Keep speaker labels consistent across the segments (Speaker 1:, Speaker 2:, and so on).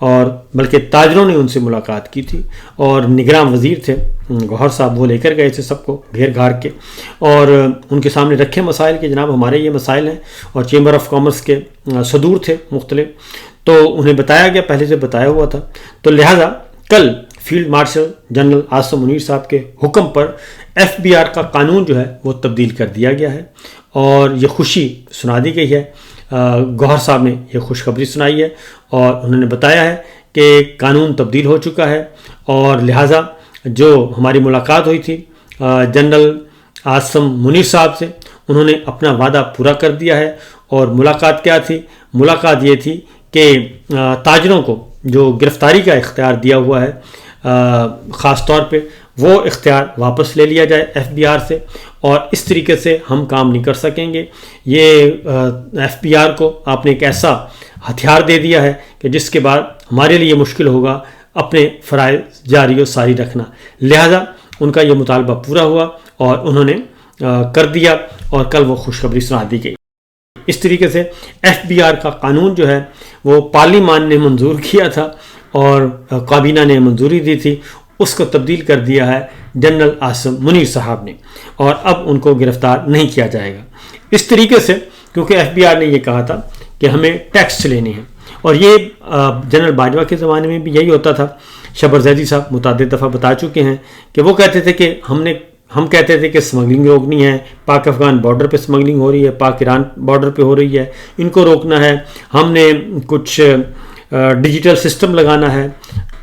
Speaker 1: اور بلکہ تاجروں نے ان سے ملاقات کی تھی، اور نگراں وزیر تھے گوہر صاحب، وہ لے کر گئے تھے سب کو گھیر گھار کے، اور ان کے سامنے رکھے مسائل کہ جناب ہمارے یہ مسائل ہیں، اور چیمبر آف کامرس کے صدور تھے مختلف، تو انہیں بتایا گیا، پہلے سے بتایا ہوا تھا، تو لہٰذا کل field marshal general Asim Munir صاحب کے حکم پر FBR کا قانون جو ہے وہ تبدیل کر دیا گیا ہے، اور یہ خوشی سنا دی گئی ہے۔ گوہر صاحب نے یہ خوشخبری سنائی ہے، اور انہوں نے بتایا ہے کہ قانون تبدیل ہو چکا ہے، اور لہٰذا جو ہماری ملاقات ہوئی تھی جنرل عاصم منیر صاحب سے، انہوں نے اپنا وعدہ پورا کر دیا ہے۔ اور ملاقات کیا تھی؟ ملاقات یہ تھی کہ تاجروں کو جو گرفتاری کا اختیار دیا ہوا ہے خاص طور پہ، وہ اختیار واپس لے لیا جائے FBR سے، اور اس طریقے سے ہم کام نہیں کر سکیں گے۔ یہ FBR کو آپ نے ایک ایسا ہتھیار دے دیا ہے کہ جس کے بعد ہمارے لیے مشکل ہوگا اپنے فرائض جاری و ساری رکھنا، لہذا ان کا یہ مطالبہ پورا ہوا اور انہوں نے کر دیا، اور کل وہ خوشخبری سنا دی گئی۔ اس طریقے سے FBR کا قانون جو ہے وہ پارلیمان نے منظور کیا تھا اور کابینہ نے منظوری دی تھی، اس کو تبدیل کر دیا ہے جنرل عاصم منیر صاحب نے، اور اب ان کو گرفتار نہیں کیا جائے گا۔ اس طریقے سے کیونکہ FBR نے یہ کہا تھا کہ ہمیں ٹیکس لینے ہیں، اور یہ جنرل باجوہ کے زمانے میں بھی یہی ہوتا تھا۔ شبر زیدی صاحب متعدد دفعہ بتا چکے ہیں کہ وہ کہتے تھے کہ ہم کہتے تھے کہ اسمگلنگ روکنی ہے، پاک افغان بارڈر پہ اسمگلنگ ہو رہی ہے، پاک ایران بارڈر پہ ہو رہی ہے، ان کو روکنا ہے، ہم نے کچھ ڈیجیٹل سسٹم لگانا ہے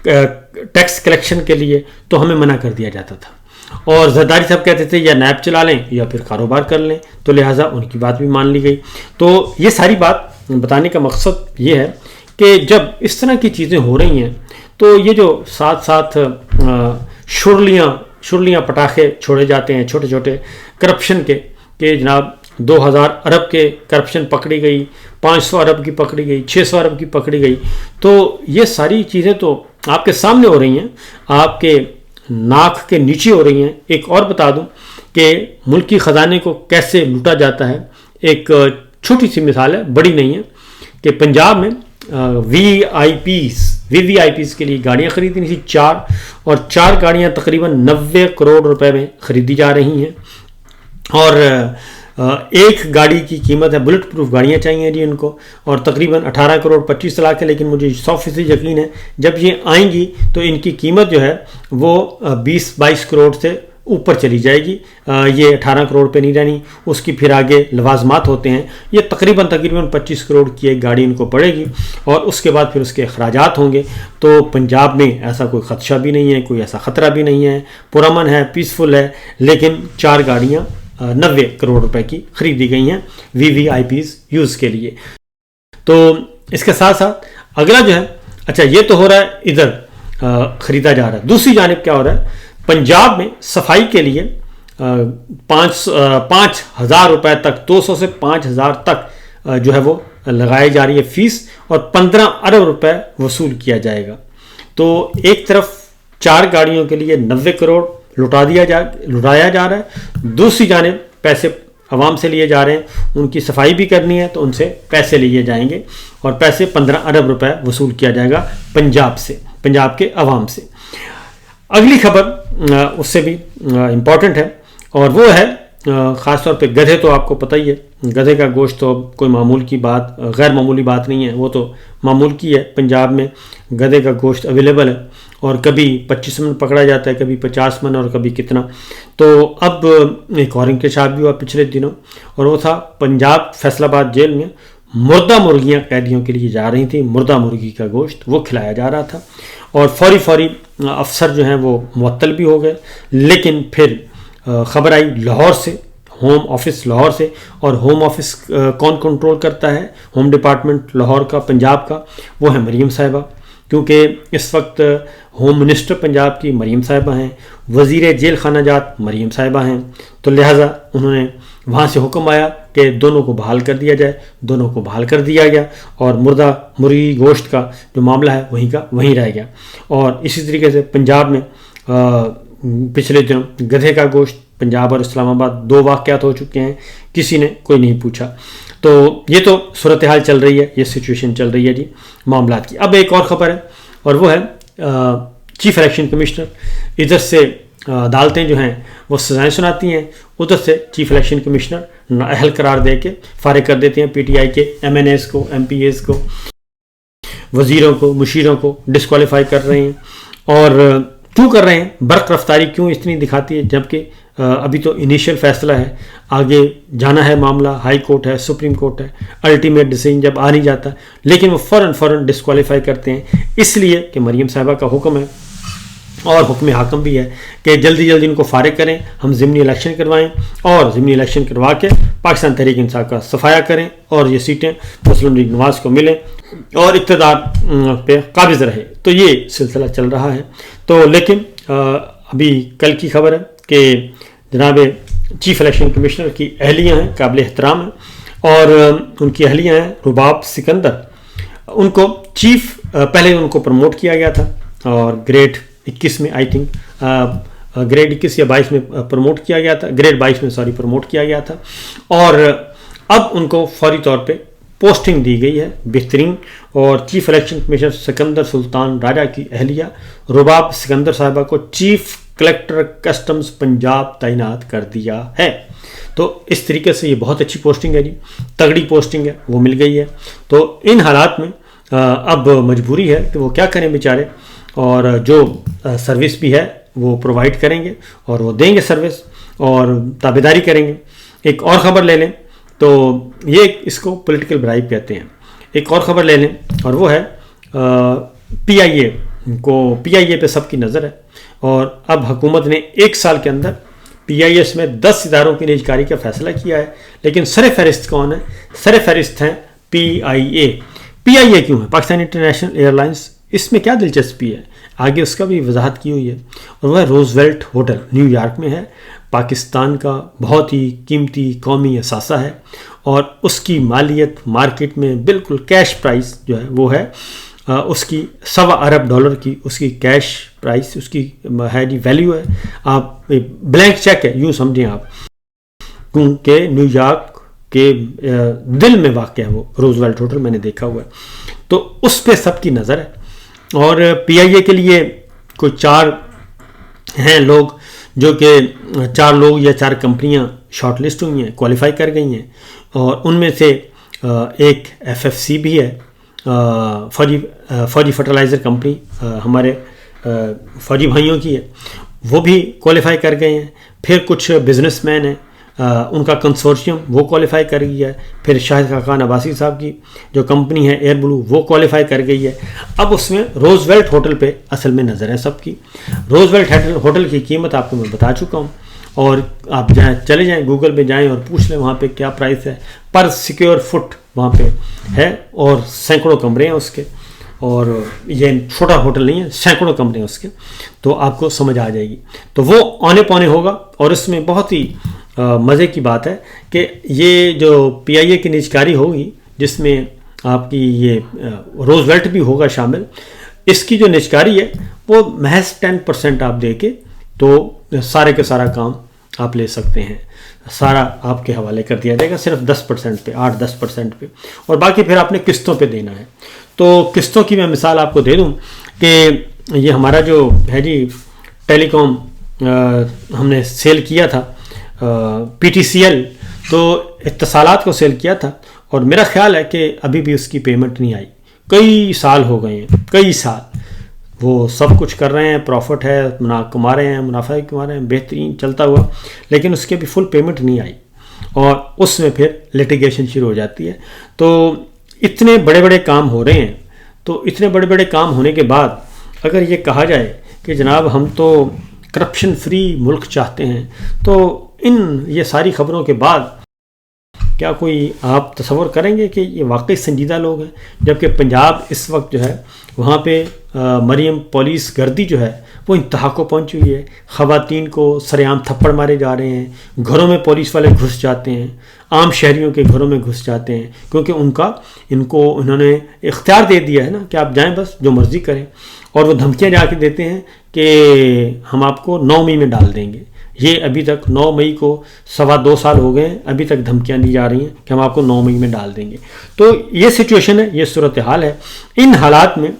Speaker 1: ٹیکس کلیکشن کے لیے، تو ہمیں منع کر دیا جاتا تھا۔ اور زرداری صاحب کہتے تھے یا نیب چلا لیں یا پھر کاروبار کر لیں، تو لہٰذا ان کی بات بھی مان لی گئی۔ تو یہ ساری بات بتانے کا مقصد یہ ہے کہ جب اس طرح کی چیزیں ہو رہی ہیں تو یہ جو ساتھ ساتھ شرلیاں پٹاخے چھوڑے جاتے ہیں چھوٹے چھوٹے کرپشن کے، کہ جناب 2000 ارب کے کرپشن پکڑی گئی، 500 ارب کی پکڑی گئی، 600 ارب کی پکڑی گئی، تو یہ ساری چیزیں تو آپ کے سامنے ہو رہی ہیں، آپ کے ناک کے نیچے ہو رہی ہیں۔ ایک اور بتا دوں کہ ملکی خزانے کو کیسے لوٹا جاتا ہے، ایک چھوٹی سی مثال ہے، بڑی نہیں ہے، کہ پنجاب میں VVIPs کے لیے گاڑیاں خریدنی تھی 4، اور 4 گاڑیاں تقریباً 90 کروڑ روپے میں خریدی جا رہی ہیں، اور ایک گاڑی کی قیمت ہے، بلٹ پروف گاڑیاں چاہیے جی ان کو، اور تقریباً 18 کروڑ 25 لاکھ ہے، لیکن مجھے 100% یقین ہے جب یہ آئیں گی تو ان کی قیمت جو ہے وہ 20-22 کروڑ سے اوپر چلی جائے گی، یہ 18 کروڑ پہ نہیں رہنی، اس کی پھر آگے لوازمات ہوتے ہیں، یہ تقریباً 25 کروڑ کی ایک گاڑی ان کو پڑے گی، اور اس کے بعد پھر اس کے اخراجات ہوں گے۔ تو پنجاب میں ایسا کوئی خدشہ بھی نہیں ہے، کوئی ایسا خطرہ بھی نہیں ہے، پرامن ہے، پیسفل ہے، لیکن 4 گاڑیاں 90 کروڑ روپے کی خریدی گئی ہیں VVIPs یوز کے لیے۔ تو اس کے ساتھ ساتھ اگلا جو ہے، اچھا یہ تو ہو رہا ہے ادھر خریدا جا رہا ہے، دوسری جانب کیا ہو رہا ہے، پنجاب میں صفائی کے لیے 5,000 روپے تک، 200 سے 5,000 تک جو ہے وہ لگائی جا رہی ہے فیس، اور 15 ارب روپے وصول کیا جائے گا۔ تو ایک طرف 4 گاڑیوں کے لیے 90 کروڑ لٹایا جا رہا ہے، دوسری جانب پیسے عوام سے لیے جا رہے ہیں، ان کی صفائی بھی کرنی ہے تو ان سے پیسے لیے جائیں گے، اور پیسے 15 ارب روپے وصول کیا جائے گا پنجاب سے، پنجاب کے عوام سے۔ اگلی خبر اس سے بھی امپورٹنٹ ہے، اور وہ ہے خاص طور پہ گدھے، تو آپ کو پتہ ہی ہے گدھے کا گوشت تو کوئی معمول کی بات، غیر معمولی بات نہیں ہے، وہ تو معمول کی ہے۔ پنجاب میں گدھے کا گوشت اویلیبل ہے، اور کبھی 25 من پکڑا جاتا ہے، کبھی 50 من، اور کبھی کتنا۔ تو اب ایک اور انکشاف بھی ہوا پچھلے دنوں، اور وہ تھا پنجاب فیصل آباد جیل میں مردہ مرغیاں قیدیوں کے لیے جا رہی تھیں، مردہ مرغی کا گوشت وہ کھلایا جا رہا تھا، اور فوری افسر جو ہیں وہ معطل بھی ہو گئے۔ لیکن پھر خبر آئی لاہور سے، ہوم آفس لاہور سے، اور ہوم آفس کون کنٹرول کرتا ہے؟ ہوم ڈپارٹمنٹ لاہور کا، پنجاب کا، وہ ہے مریم صاحبہ، کیونکہ اس وقت ہوم منسٹر پنجاب کی مریم صاحبہ ہیں، وزیر جیل خانہ جات مریم صاحبہ ہیں، تو لہٰذا انہوں نے وہاں سے حکم آیا کہ دونوں کو بحال کر دیا جائے، دونوں کو بحال کر دیا گیا، اور مردہ مرغی گوشت کا جو معاملہ ہے وہیں کا وہیں رہ گیا۔ اور اسی طریقے سے پنجاب میں پچھلے دنوں گدھے کا گوشت، پنجاب اور اسلام آباد 2 واقعات ہو چکے ہیں، کسی نے کوئی نہیں پوچھا۔ تو یہ تو صورتحال چل رہی ہے، یہ سچویشن چل رہی ہے جی معاملات کی. اب ایک اور خبر ہے، اور وہ ہے چیف الیکشن کمشنر ادھر سے عدالتیں جو ہیں وہ سزائیں سناتی ہیں، ادھر سے چیف الیکشن کمشنر نااہل قرار دے کے فارغ کر دیتے ہیں پی ٹی آئی کے ایم این ایز کو، ایم پی ایز کو، وزیروں کو، مشیروں کو ڈسکوالیفائی کر رہے ہیں. اور کیوں کر رہے ہیں؟ برق رفتاری کیوں اتنی دکھاتی ہے، جبکہ ابھی تو انیشیل فیصلہ ہے، آگے جانا ہے معاملہ، ہائی کورٹ ہے، سپریم کورٹ ہے، الٹیمیٹ ڈیسیژن جب آ نہیں جاتا، لیکن وہ فوراً ڈسکوالیفائی کرتے ہیں، اس لیے کہ مریم صاحبہ کا حکم ہے اور حکم حاکم بھی ہے کہ جلدی ان کو فارغ کریں، ہم ضمنی الیکشن کروائیں، اور ضمنی الیکشن کروا کے پاکستان تحریک انصاف کا صفایا کریں اور یہ سیٹیں مسلم لیگ نواز کو ملیں اور اقتدار پہ قابض رہے. تو یہ سلسلہ چل رہا ہے. تو لیکن ابھی کل کی خبر ہے کہ جناب چیف الیکشن کمشنر کی اہلیہ ہیں، قابل احترام ہیں، اور ان کی اہلیہ ہیں رباب سکندر. ان کو چیف پہلے ان کو پروموٹ کیا گیا تھا اور گریڈ 21 میں آئی تھنک گریڈ 21 یا 22 میں پروموٹ کیا گیا تھا، گریڈ 22 میں پروموٹ کیا گیا تھا، اور اب ان کو فوری طور پہ پوسٹنگ دی گئی ہے بہترین. اور چیف الیکشن کمشنر سکندر سلطان راجہ کی اہلیہ رباب سکندر صاحبہ کو چیف کلیکٹر کسٹمز پنجاب تعینات کر دیا ہے. تو اس طریقے سے یہ بہت اچھی پوسٹنگ ہے جی، تگڑی پوسٹنگ ہے، وہ مل گئی ہے. تو ان حالات میں اب مجبوری ہے کہ وہ کیا کریں بیچارے، اور جو سروس بھی ہے وہ پرووائڈ کریں گے اور وہ دیں گے سروس اور تابعداری کریں گے. ایک اور خبر لے لیں تو یہ اس کو پولیٹیکل برائب کہتے ہیں. ایک اور خبر لے لیں اور وہ ہے پی آئی اے پہ سب کی نظر ہے، اور اب حکومت نے 1 سال کے اندر پی آئی ایس میں 10 اداروں کی نجکاری کا فیصلہ کیا ہے. لیکن سر فہرست کون ہے؟ سر فہرست ہیں پی آئی اے. پی آئی اے کیوں ہے؟ Pakistan International Airlines. اس میں کیا دلچسپی ہے؟ آگے اس کا بھی وضاحت کی ہوئی ہے، اور وہ ہے روزویلٹ ہوٹل نیو یارک میں ہے. پاکستان کا بہت ہی قیمتی قومی اثاثہ ہے، اور اس کی مالیت مارکیٹ میں بالکل کیش پرائس جو ہے وہ ہے اس کی $1.25 ارب کی اس کی کیش پرائس اس کی ہے جی ویلیو ہے. آپ بلینک چیک ہے یوں سمجھیں آپ، کیونکہ نیو یارک کے دل میں واقع ہے وہ روزویلٹ ہوٹل، میں نے دیکھا ہوا ہے. تو اس پہ سب کی نظر ہے. اور پی آئی اے کے لیے کوئی 4 ہیں لوگ، جو کہ 4 لوگ یا 4 کمپنیاں شارٹ لسٹ ہوئی ہیں، کوالیفائی کر گئی ہیں، اور ان میں سے ایک ایف ایف سی بھی ہے، فوجی فرٹیلائزر کمپنی ہمارے فوجی بھائیوں کی ہے، وہ بھی کوالیفائی کر گئے ہیں. پھر کچھ بزنس مین ہیں، ان کا کنسورشیم وہ کوالیفائی کر گئی ہے. پھر شاہد خاقان عباسی صاحب کی جو کمپنی ہے ایئر بلو وہ کوالیفائی کر گئی ہے. اب اس میں روزویلٹ ہوٹل پہ اصل میں نظر ہے سب کی. روزویلٹ ہوٹل کی قیمت آپ کو میں بتا چکا ہوں، اور آپ چلے جائیں گوگل پہ جائیں اور پوچھ لیں وہاں پہ کیا پرائس ہے پر سیکیور فٹ وہاں پہ ہے، اور سینکڑوں کمرے ہیں اس کے، اور یہ چھوٹا ہوٹل نہیں ہے، سینکڑوں کمرے ہیں اس کے. تو آپ کو سمجھ آ جائے گی. تو وہ آنے پونے ہوگا، اور اس میں بہت ہی مزے کی بات ہے کہ یہ جو پی آئی اے کی نجکاری ہوگی جس میں آپ کی یہ روزویلٹ بھی ہوگا شامل، اس کی جو نجکاری ہے وہ محض 10% آپ دے کے تو سارے کے سارا کام آپ لے سکتے ہیں. سارا آپ کے حوالے کر دیا جائے گا صرف 10% پہ، 8-10% پہ، اور باقی پھر آپ نے قسطوں پہ دینا ہے. تو قسطوں کی میں مثال آپ کو دے دوں کہ یہ ہمارا جو ہے جی ٹیلی کام ہم نے سیل کیا تھا پی ٹی سی ایل، تو اتصالات کو سیل کیا تھا، اور میرا خیال ہے کہ ابھی بھی اس کی پیمنٹ نہیں آئی. کئی سال ہو گئے ہیں، کئی سال وہ سب کچھ کر رہے ہیں، پروفٹ ہے، کما رہے ہیں، منافع کما رہے ہیں، بہترین چلتا ہوا، لیکن اس کے بھی فل پیمنٹ نہیں آئی، اور اس میں پھر لیٹیگیشن شروع ہو جاتی ہے. تو اتنے بڑے بڑے کام ہو رہے ہیں، تو اتنے بڑے بڑے کام ہونے کے بعد اگر یہ کہا جائے کہ جناب ہم تو کرپشن فری ملک چاہتے ہیں، تو یہ ساری خبروں کے بعد کیا کوئی آپ تصور کریں گے کہ یہ واقعی سنجیدہ لوگ ہیں؟ جبکہ پنجاب اس وقت جو ہے وہاں پہ مریم پولیس گردی جو ہے وہ انتہا کو پہنچ ہوئی ہے. خواتین کو سرعام تھپڑ مارے جا رہے ہیں، گھروں میں پولیس والے گھس جاتے ہیں، عام شہریوں کے گھروں میں گھس جاتے ہیں، کیونکہ انہوں نے اختیار دے دیا ہے نا کہ آپ جائیں بس جو مرضی کریں. اور وہ دھمکیاں جا کے دیتے ہیں کہ ہم آپ کو 9 میں ڈال دیں گے، یہ ابھی تک 9 مئی کو 2.25 سال ہو گئے ہیں، ابھی تک دھمکیاں دی جا رہی ہیں کہ ہم آپ کو 9 مئی میں ڈال دیں گے. تو یہ سچویشن ہے، یہ صورتحال ہے. ان حالات میں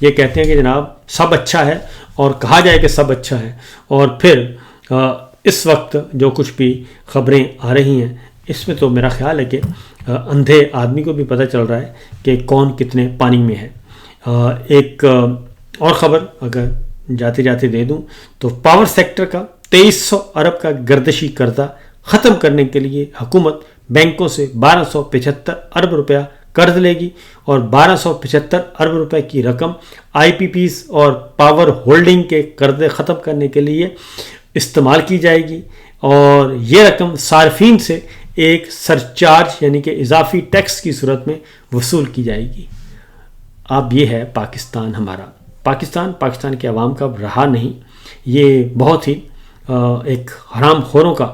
Speaker 1: یہ کہتے ہیں کہ جناب سب اچھا ہے، اور کہا جائے کہ سب اچھا ہے، اور پھر اس وقت جو کچھ بھی خبریں آ رہی ہیں اس میں تو میرا خیال ہے کہ اندھے آدمی کو بھی پتہ چل رہا ہے کہ کون کتنے پانی میں ہے. ایک اور خبر اگر جاتے جاتے دے دوں تو پاور سیکٹر کا 2300 ارب کا گردشی قرضہ ختم کرنے کے لیے حکومت بینکوں سے 1275 ارب روپیہ قرض لے گی، اور 1275 ارب روپے کی رقم آئی پی پیز اور پاور ہولڈنگ کے قرضے ختم کرنے کے لیے استعمال کی جائے گی، اور یہ رقم صارفین سے ایک سرچارج یعنی کہ اضافی ٹیکس کی صورت میں وصول کی جائے گی. اب یہ ہے پاکستان ہمارا. پاکستان کے عوام کا رہا نہیں، یہ بہت ہی ایک حرام خوروں کا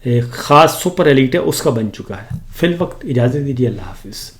Speaker 1: ایک خاص سپر ایلیٹ ہے، اس کا بن چکا ہے. فی الوقت اجازت دیجیے، اللہ حافظ.